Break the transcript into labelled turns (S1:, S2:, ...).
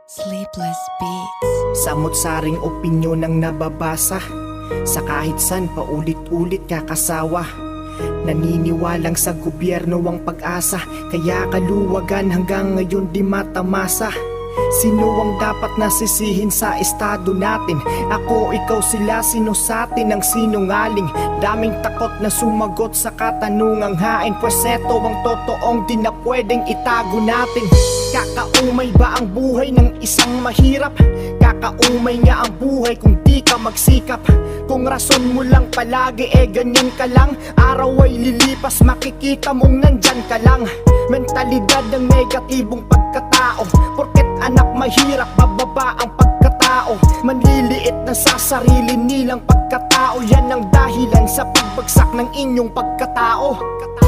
S1: Sleepless Beats.
S2: Samot-saring opinyon ang nababasa, sa kahit san paulit-ulit kakasawa. Naniniwalang sa gobyerno ang pag-asa, kaya kaluwagan hanggang ngayon di matamasa. Sino ang dapat nasisihin sa estado natin? Ako, ikaw, sila, sino sa atin ang sinungaling? Daming takot na sumagot sa katanungang hain, pues eto ang totoong di na pwedeng itago natin. Kakaumay ba ang buhay ng isang mahirap? Kakaumay nga ang buhay kung di ka magsikap. Kung rason mo lang palagi ganyan ka lang, araw ay lilipas makikita mong nandyan ka lang. Mentalidad ng negatibong pagkatao, porket anak mahirap bababa ang pagkatao. Manliliit na sa sarili nilang pagkatao, yan ang dahilan sa pagbagsak ng inyong pagkatao.